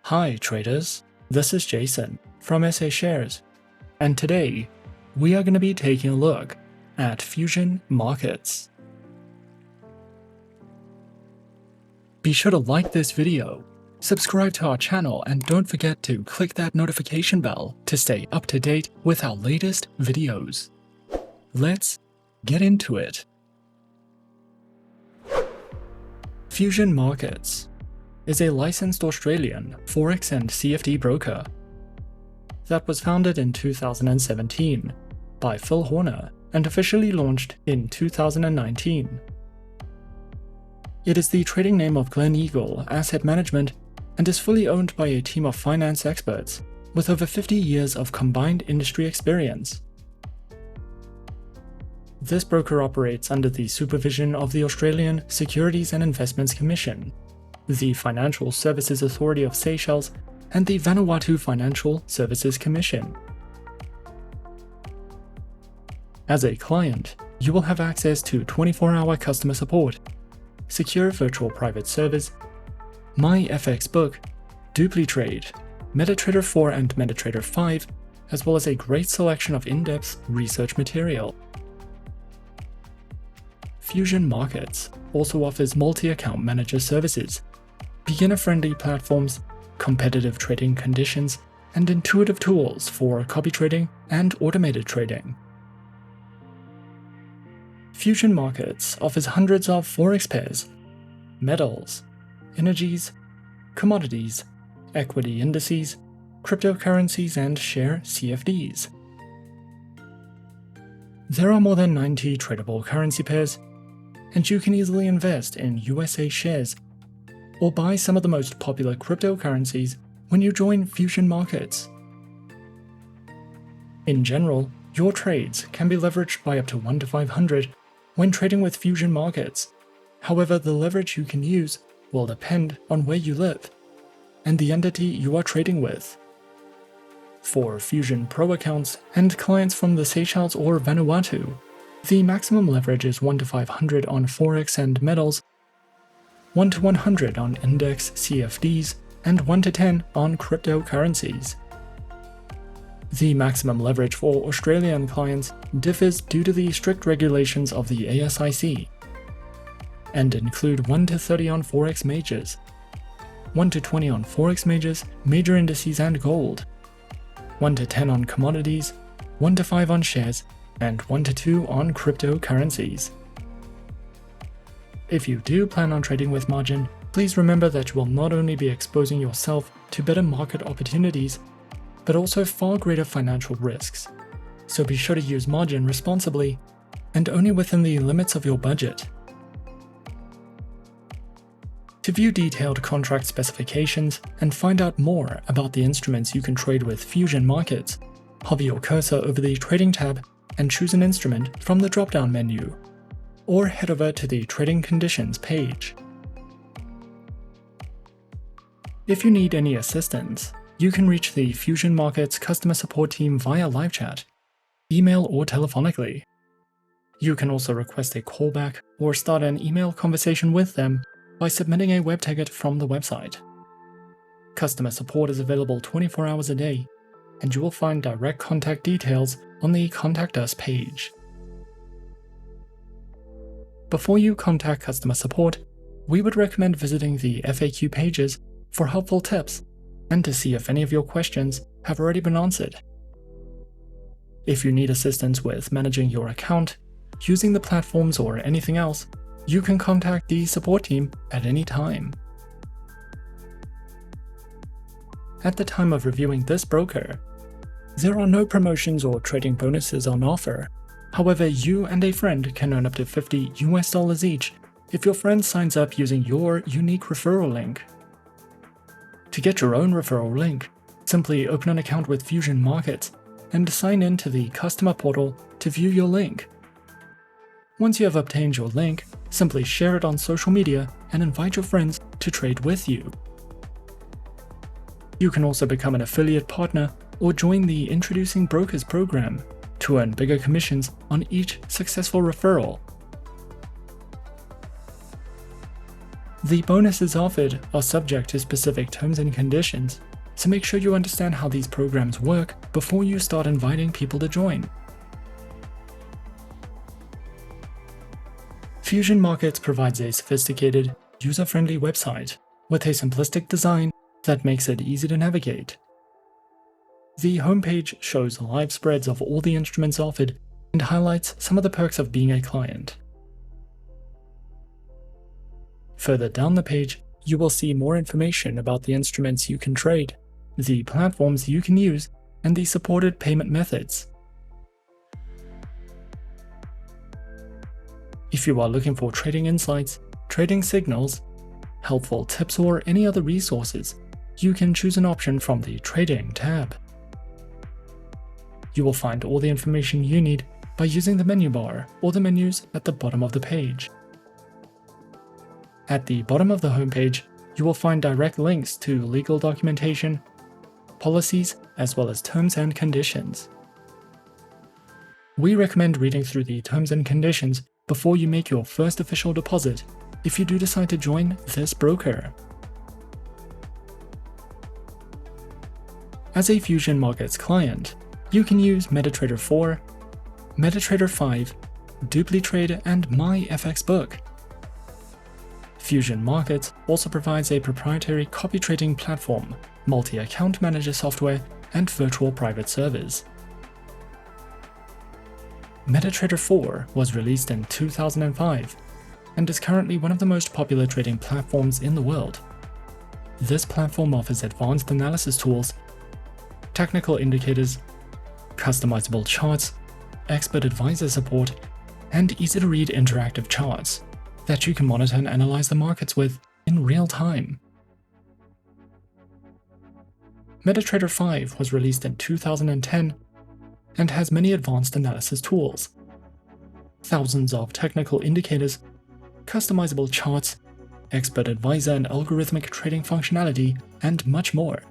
Hi traders, this is Jason from SA Shares, and today we are going to be taking a look at Fusion Markets. Be sure to like this video, subscribe to our channel, and don't forget to click that notification bell to stay up to date with our latest videos. Let's get into it. Fusion Markets is a licensed Australian Forex and CFD broker that was founded in 2017 by Phil Horner and officially launched in 2019. It is the trading name of Gleneagle Asset Management and is fully owned by a team of finance experts with over 50 years of combined industry experience. This broker operates under the supervision of the Australian Securities and Investments Commission, the Financial Services Authority of Seychelles, and the Vanuatu Financial Services Commission. As a client, you will have access to 24-hour customer support, secure virtual private servers, MyFXBook, DupliTrade, MetaTrader 4 and MetaTrader 5, as well as a great selection of in-depth research material. Fusion Markets also offers multi-account manager services, beginner-friendly platforms, competitive trading conditions, and intuitive tools for copy trading and automated trading. Fusion Markets offers hundreds of Forex pairs, metals, energies, commodities, equity indices, cryptocurrencies, and share CFDs. There are more than 90 tradable currency pairs, and you can easily invest in USA shares or buy some of the most popular cryptocurrencies when you join Fusion Markets. In general, your trades can be leveraged by up to 1 to 500 when trading with Fusion Markets. However, the leverage you can use will depend on where you live and the entity you are trading with. For Fusion Pro accounts and clients from the Seychelles or Vanuatu, the maximum leverage is 1 to 500 on Forex and metals, 1 to 100 on index CFDs, and 1 to 10 on cryptocurrencies. The maximum leverage for Australian clients differs due to the strict regulations of the ASIC and include 1 to 30 on Forex majors, 1 to 20 on Forex majors, major indices and gold, 1 to 10 on commodities, 1 to 5 on shares, and 1 to 2 on cryptocurrencies. If you do plan on trading with margin, please remember that you will not only be exposing yourself to better market opportunities, but also far greater financial risks. So be sure to use margin responsibly and only within the limits of your budget. To view detailed contract specifications and find out more about the instruments you can trade with Fusion Markets, hover your cursor over the Trading tab and choose an instrument from the drop-down menu, or head over to the Trading Conditions page. If you need any assistance, you can reach the Fusion Markets customer support team via live chat, email, or telephonically. You can also request a callback or start an email conversation with them by submitting a web ticket from the website. Customer support is available 24 hours a day, and you will find direct contact details on the Contact Us page. Before you contact customer support, we would recommend visiting the FAQ pages for helpful tips and to see if any of your questions have already been answered. If you need assistance with managing your account, using the platforms, or anything else, you can contact the support team at any time. At the time of reviewing this broker, there are no promotions or trading bonuses on offer. However, you and a friend can earn up to $50 each if your friend signs up using your unique referral link. To get your own referral link, simply open an account with Fusion Markets and sign in to the customer portal to view your link. Once you have obtained your link, simply share it on social media and invite your friends to trade with you. You can also become an affiliate partner or join the Introducing Brokers program to earn bigger commissions on each successful referral. The bonuses offered are subject to specific terms and conditions, so make sure you understand how these programs work before you start inviting people to join. Fusion Markets provides a sophisticated, user-friendly website with a simplistic design that makes it easy to navigate. The homepage shows live spreads of all the instruments offered and highlights some of the perks of being a client. Further down the page, you will see more information about the instruments you can trade, the platforms you can use, and the supported payment methods. If you are looking for trading insights, trading signals, helpful tips, or any other resources, you can choose an option from the Trading tab. You will find all the information you need by using the menu bar or the menus at the bottom of the page. At the bottom of the homepage, you will find direct links to legal documentation, policies, as well as terms and conditions. We recommend reading through the terms and conditions before you make your first official deposit if you do decide to join this broker. As a Fusion Markets client, you can use MetaTrader 4, MetaTrader 5, DupliTrade, and MyFXBook. Fusion Markets also provides a proprietary copy trading platform, multi-account manager software, and virtual private servers. MetaTrader 4 was released in 2005 and is currently one of the most popular trading platforms in the world. This platform offers advanced analysis tools, technical indicators, customizable charts, expert advisor support, and easy-to-read interactive charts that you can monitor and analyze the markets with in real time. MetaTrader 5 was released in 2010 and has many advanced analysis tools, thousands of technical indicators, customizable charts, expert advisor and algorithmic trading functionality, and much more.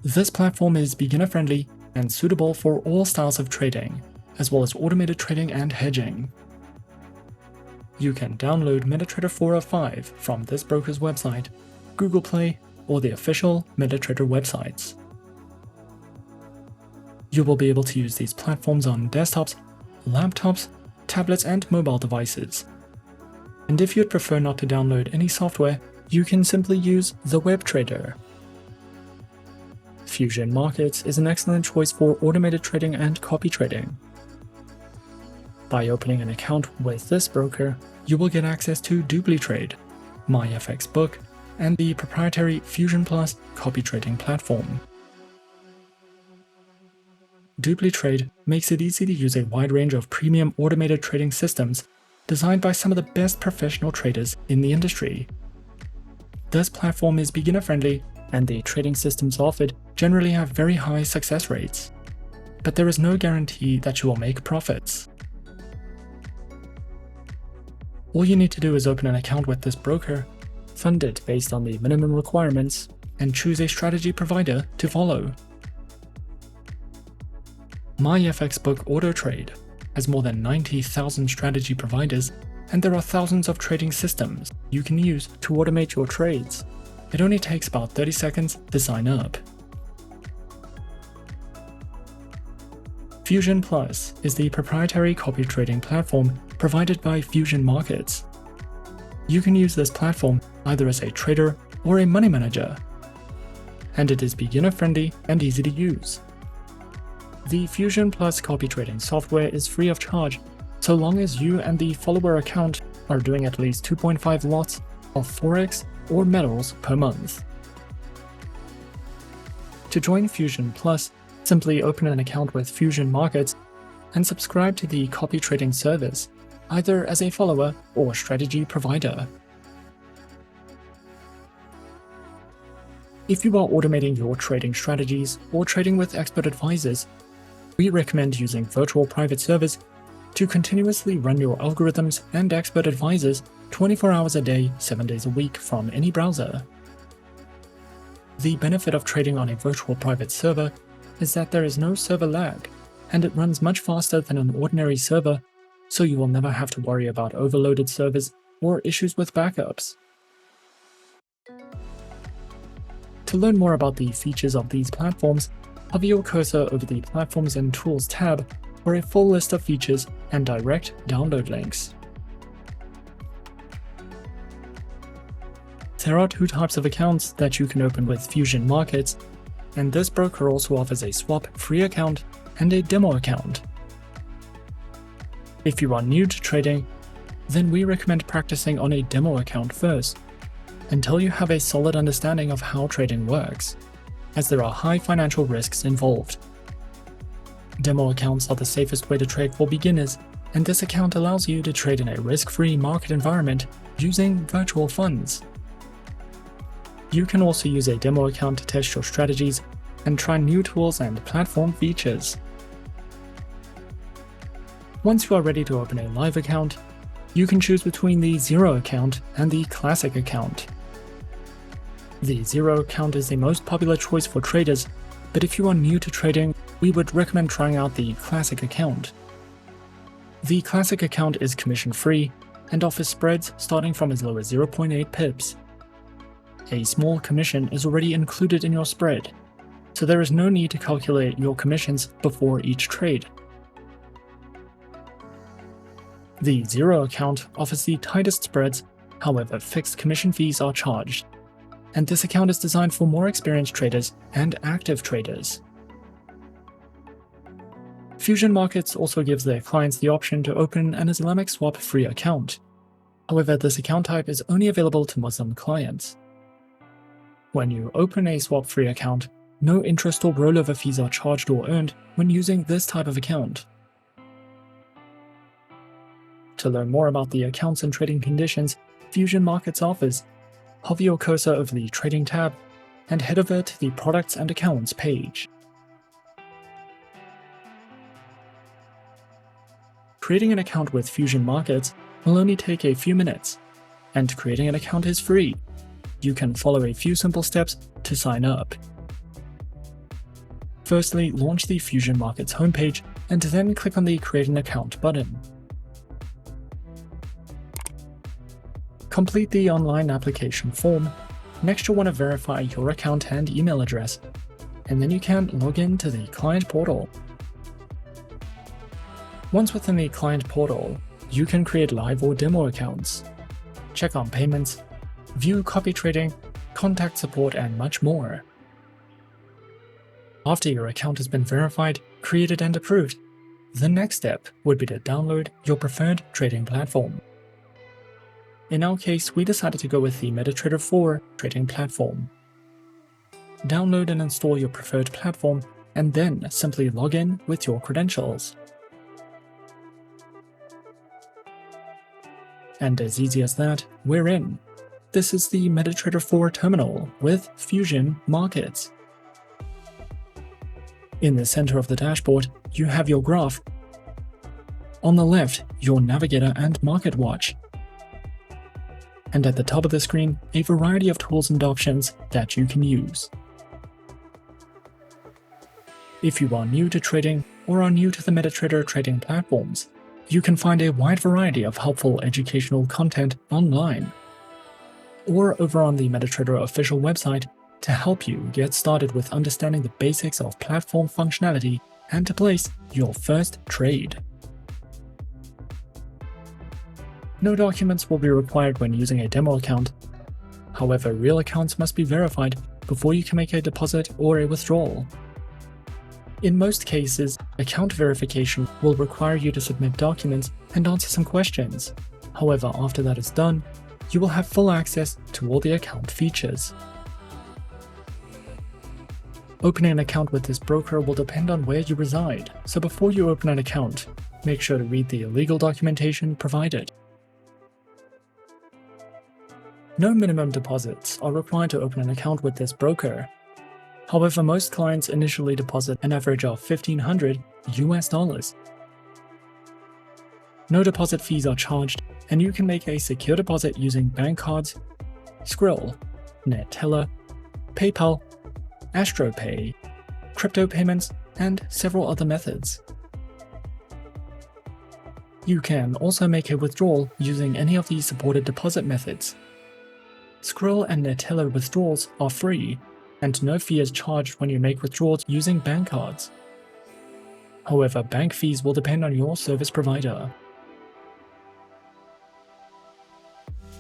This platform is beginner-friendly and suitable for all styles of trading, as well as automated trading and hedging. You can download MetaTrader 4 or 5 from this broker's website, Google Play, or the official MetaTrader websites. You will be able to use these platforms on desktops, laptops, tablets, and mobile devices. And if you'd prefer not to download any software, you can simply use the web trader. Fusion Markets is an excellent choice for automated trading and copy trading. By opening an account with this broker, you will get access to DupliTrade, MyFXBook, and the proprietary Fusion Plus copy trading platform. DupliTrade makes it easy to use a wide range of premium automated trading systems designed by some of the best professional traders in the industry. This platform is beginner-friendly, and the trading systems offered generally have very high success rates. But there is no guarantee that you will make profits. All you need to do is open an account with this broker, fund it based on the minimum requirements, and choose a strategy provider to follow. MyFXBook AutoTrade has more than 90,000 strategy providers, and there are thousands of trading systems you can use to automate your trades. It only takes about 30 seconds to sign up. Fusion Plus is the proprietary copy trading platform provided by Fusion Markets. You can use this platform either as a trader or a money manager, and it is beginner-friendly and easy to use. The Fusion Plus copy trading software is free of charge so long as you and the follower account are doing at least 2.5 lots of Forex or metals per month. To join Fusion Plus, simply open an account with Fusion Markets and subscribe to the copy trading service, either as a follower or strategy provider. If you are automating your trading strategies or trading with expert advisors, we recommend using virtual private servers to continuously run your algorithms and expert advisors 24 hours a day, 7 days a week from any browser. The benefit of trading on a virtual private server is that there is no server lag, and it runs much faster than an ordinary server, so you will never have to worry about overloaded servers or issues with backups. To learn more about the features of these platforms, hover your cursor over the Platforms and Tools tab for a full list of features and direct download links. There are two types of accounts that you can open with Fusion Markets, and this broker also offers a swap-free account and a demo account. If you are new to trading, then we recommend practicing on a demo account first, until you have a solid understanding of how trading works, as there are high financial risks involved. Demo accounts are the safest way to trade for beginners, and this account allows you to trade in a risk-free market environment using virtual funds. You can also use a demo account to test your strategies and try new tools and platform features. Once you are ready to open a live account, you can choose between the Zero account and the Classic account. The Zero account is the most popular choice for traders, but if you are new to trading, we would recommend trying out the Classic account. The Classic account is commission-free and offers spreads starting from as low as 0.8 pips. A small commission is already included in your spread, so there is no need to calculate your commissions before each trade. The Zero account offers the tightest spreads, however fixed commission fees are charged, and this account is designed for more experienced traders and active traders. Fusion Markets also gives their clients the option to open an Islamic swap-free account. However, this account type is only available to Muslim clients. When you open a swap-free account, no interest or rollover fees are charged or earned when using this type of account. To learn more about the accounts and trading conditions Fusion Markets offers, hover your cursor over the Trading tab and head over to the Products and Accounts page. Creating an account with Fusion Markets will only take a few minutes, and creating an account is free. You can follow a few simple steps to sign up. Firstly, launch the Fusion Markets homepage and then click on the Create an Account button. Complete the online application form. Next, you'll want to verify your account and email address, and then you can log in to the client portal. Once within the client portal, you can create live or demo accounts, check on payments, view copy trading, contact support, and much more. After your account has been verified, created, and approved, the next step would be to download your preferred trading platform. In our case, we decided to go with the MetaTrader 4 trading platform. Download and install your preferred platform, and then simply log in with your credentials. And as easy as that, we're in. This is the MetaTrader 4 terminal with Fusion Markets. In the center of the dashboard, you have your graph. On the left, your navigator and market watch. And at the top of the screen, a variety of tools and options that you can use. If you are new to trading or are new to the MetaTrader trading platforms, you can find a wide variety of helpful educational content online, or over on the MetaTrader official website to help you get started with understanding the basics of platform functionality and to place your first trade. No documents will be required when using a demo account. However, real accounts must be verified before you can make a deposit or a withdrawal. In most cases, account verification will require you to submit documents and answer some questions. However, after that is done, you will have full access to all the account features. Opening an account with this broker will depend on where you reside, so before you open an account, make sure to read the legal documentation provided. No minimum deposits are required to open an account with this broker. However, most clients initially deposit an average of $1,500 US. No deposit fees are charged, and you can make a secure deposit using bank cards, Skrill, Neteller, PayPal, AstroPay, crypto payments, and several other methods. You can also make a withdrawal using any of the supported deposit methods. Skrill and Neteller withdrawals are free, and no fee is charged when you make withdrawals using bank cards. However, bank fees will depend on your service provider.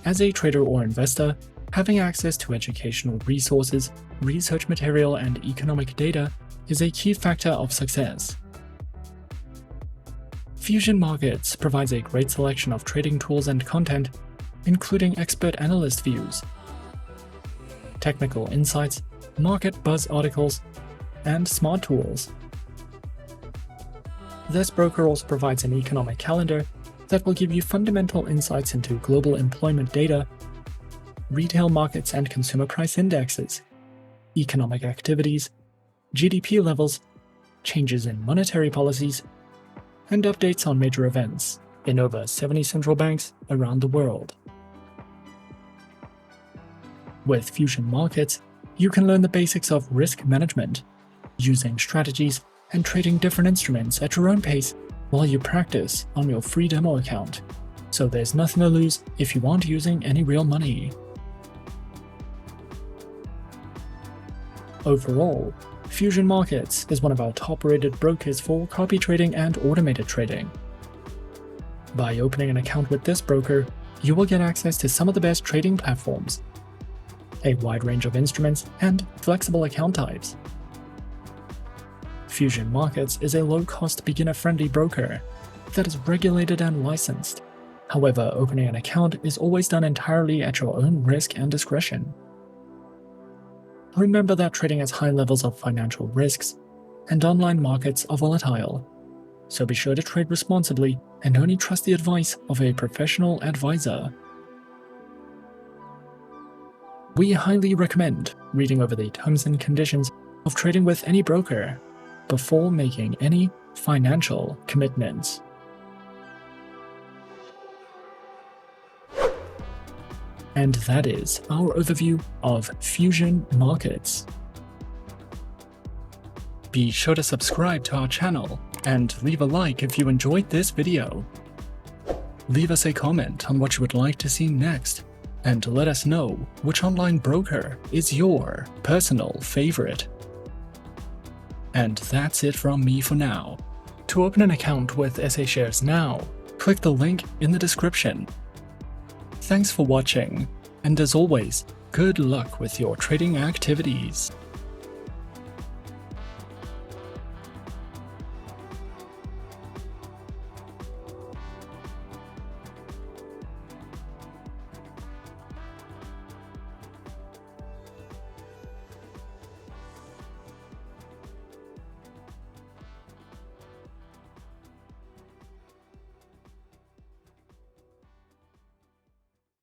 As a trader or investor, having access to educational resources, research material, and economic data is a key factor of success. Fusion Markets provides a great selection of trading tools and content, including expert analyst views, technical insights, market buzz articles, and smart tools. This broker also provides an economic calendar that will give you fundamental insights into global employment data, retail markets and consumer price indexes, economic activities, GDP levels, changes in monetary policies, and updates on major events in over 70 central banks around the world. With Fusion Markets, you can learn the basics of risk management, using strategies and trading different instruments at your own pace while you practice on your free demo account, so there's nothing to lose if you aren't using any real money. Overall, Fusion Markets is one of our top-rated brokers for copy trading and automated trading. By opening an account with this broker, you will get access to some of the best trading platforms, a wide range of instruments, and flexible account types. Fusion Markets is a low-cost, beginner-friendly broker that is regulated and licensed. However, opening an account is always done entirely at your own risk and discretion. Remember that trading has high levels of financial risks, and online markets are volatile, so be sure to trade responsibly and only trust the advice of a professional advisor. We highly recommend reading over the terms and conditions of trading with any broker before making any financial commitments. And that is our overview of Fusion Markets. Be sure to subscribe to our channel and leave a like if you enjoyed this video. Leave us a comment on what you would like to see next, and let us know which online broker is your personal favorite. And that's it from me for now. To open an account with SA Shares now, click the link in the description. Thanks for watching, and as always, good luck with your trading activities.